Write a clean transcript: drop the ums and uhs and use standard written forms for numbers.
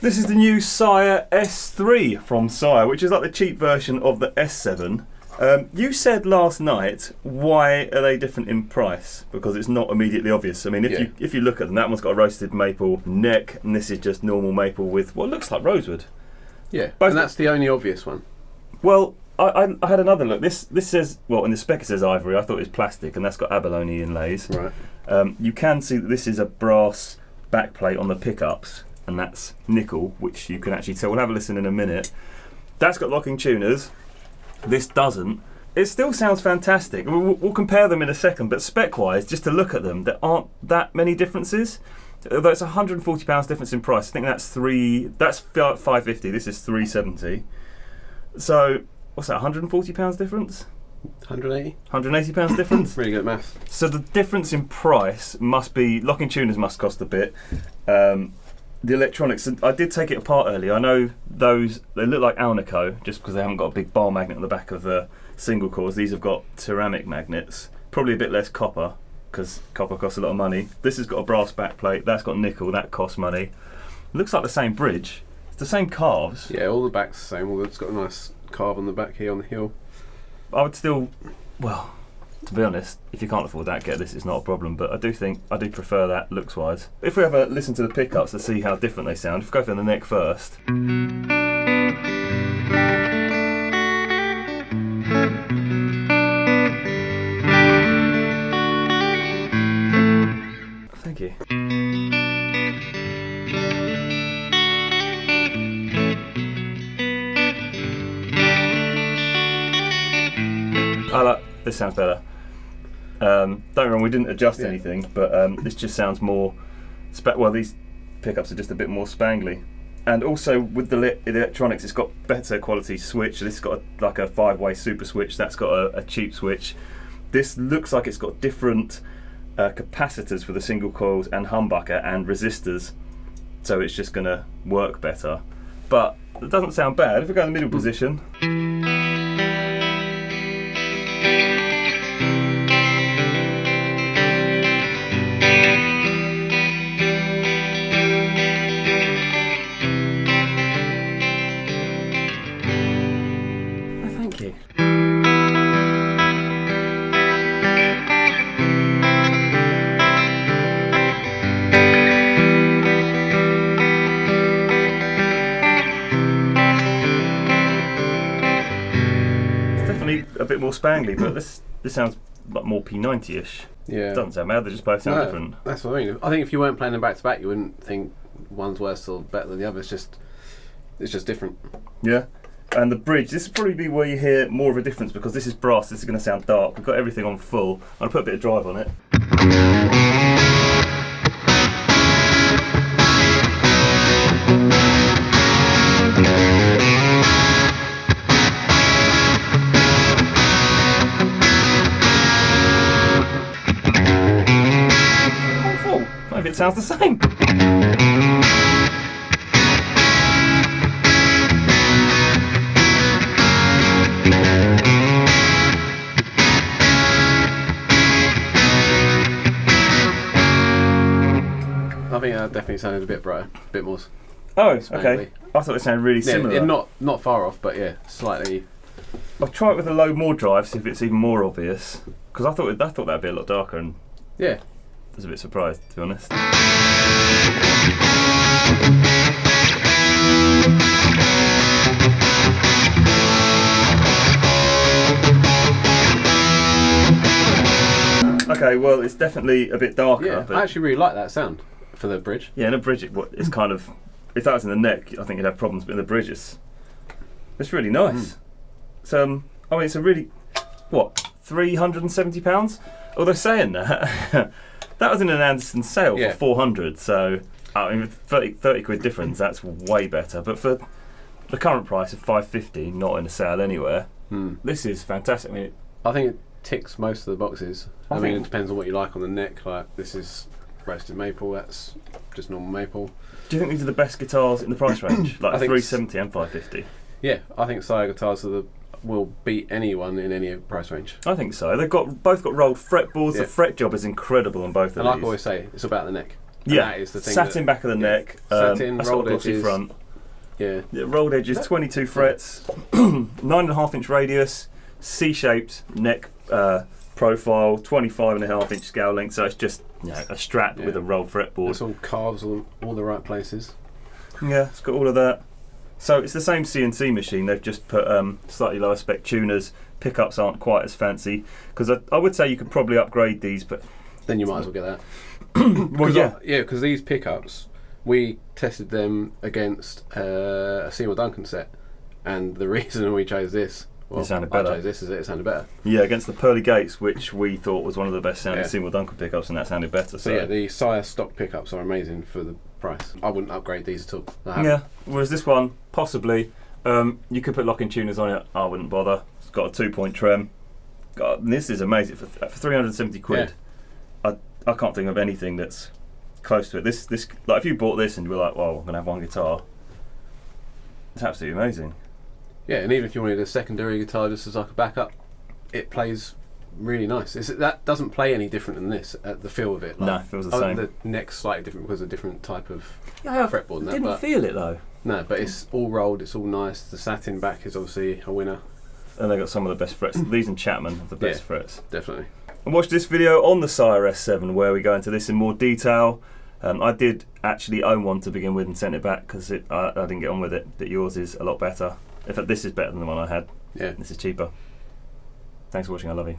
This is the new Sire S3 from Sire, which is like the cheap version of the S7. You said last night, why are they different in price? Because it's not immediately obvious. I mean, if you look at them, that one's got a roasted maple neck, and this is just normal maple with what looks like rosewood. Yeah, and that's the only obvious one. Well, I had another look. This says, well, in the spec it says ivory. I thought it was plastic, and that's got abalone inlays. Right. You can see that this is a brass backplate on the pickups, and that's nickel, which you can actually tell. We'll have a listen in a minute. That's got locking tuners. This doesn't. It still sounds fantastic. We'll compare them in a second, but spec-wise, just to look at them, there aren't that many differences. Although it's £140 difference in price. I think that's £550. This is £370. So what's that? £140 difference? 180. £180 difference. Really good at maths. So the difference in price must be locking tuners must cost a bit. The electronics, I did take it apart earlier. I know those, they look like Alnico just because they haven't got a big bar magnet on the back of the single cores. These have got ceramic magnets, probably a bit less copper because copper costs a lot of money. This has got a brass backplate, that's got nickel, that costs money. It looks like the same bridge, it's the same carves. Yeah, all the back's the same, although it's got a nice carve on the back here on the heel. I would still, well, to be honest, if you can't afford that, get this, it's not a problem, but I do prefer that looks wise. If we have a listen to the pickups to see how different they sound, if we go for the neck first. Thank you. This sounds better. Don't get me wrong, we didn't adjust anything, but this just sounds more. Well, these pickups are just a bit more spangly, and also with the electronics, it's got better quality switch. This has got like a 5-way super switch. That's got a cheap switch. This looks like it's got different capacitors for the single coils and humbucker and resistors, so it's just going to work better. But it doesn't sound bad. If we go in the middle position. Thank you. A bit more spangly, but this sounds like more P90ish. Yeah. It doesn't sound bad, they just both sound different. That's what I mean. I think if you weren't playing them back to back, you wouldn't think one's worse or better than the other. It's just different. Yeah. And the bridge, this would probably be where you hear more of a difference because this is brass, this is going to sound dark. We've got everything on full. I'll put a bit of drive on it. Maybe it sounds the same. I think that definitely sounded a bit brighter, a bit more. Oh, okay. I thought it sounded really similar. Yeah, not far off, but yeah, slightly. I'll try it with a low more drive, see if it's even more obvious. Because I thought that'd be a lot darker, and yeah. I was a bit surprised, to be honest. Okay, well, it's definitely a bit darker. Yeah, but I actually really like that sound for the bridge. Yeah, in a bridge, it's kind of. If that was in the neck, I think you'd have problems, but in the bridge, it's really nice. I mean, it's a really, £370? Although saying that, that was in an Andertons sale for 400, so I mean, 30 quid difference, that's way better. But for the current price of £550, not in a sale anywhere, this is fantastic. I think it ticks most of the boxes. I mean, it depends on what you like on the neck. Like, this is roasted maple, that's just normal maple. Do you think these are the best guitars in the price range? Like 370 and 550? Yeah, I think Sire guitars will beat anyone in any price range. I think so. They've both got rolled fretboards. The fret job is incredible on both of these. And like I always say, it's about the neck. And Yeah, that is the thing. satin back of the neck. Satin, that's rolled got a glossy edges. front. Yeah. Yeah, rolled edges, 22 frets, 9.5-inch radius, C-shaped neck profile, 25.5-inch scale length. So it's just a strap with a rolled fretboard. It's all carves all the right places. Yeah, it's got all of that. So it's the same CNC machine. They've just put slightly lower spec tuners. Pickups aren't quite as fancy because I would say you could probably upgrade these, but then you might as well get that. Well, yeah, because these pickups, we tested them against a Seymour Duncan set, and the reason we chose this, it sounded better. I chose this is it sounded better. Yeah, against the Pearly Gates, which we thought was one of the best sounding Seymour Duncan pickups, and that sounded better. So yeah, the Sire stock pickups are amazing for the price. I wouldn't upgrade these at all. Yeah, whereas this one, possibly, you could put locking tuners on it. I wouldn't bother. It's got a 2-point trem. God, this is amazing for 370 quid. Yeah. I can't think of anything that's close to it. This like if you bought this and you were like, well, I'm gonna have one guitar. It's absolutely amazing. Yeah, and even if you wanted a secondary guitar just as like a backup, it plays really nice. That doesn't play any different than this. The feel of it. No, it feels the same. The neck's slightly different because of a different type of fretboard. And I didn't feel it though. No, but it's all rolled. It's all nice. The satin back is obviously a winner. And they got some of the best frets. These and Chapman have the best frets. Definitely. And watch this video on the Sire S7 where we go into this in more detail. I did actually own one to begin with and sent it back because I didn't get on with it. But yours is a lot better. In fact, this is better than the one I had. Yeah. This is cheaper. Thanks for watching. I love you.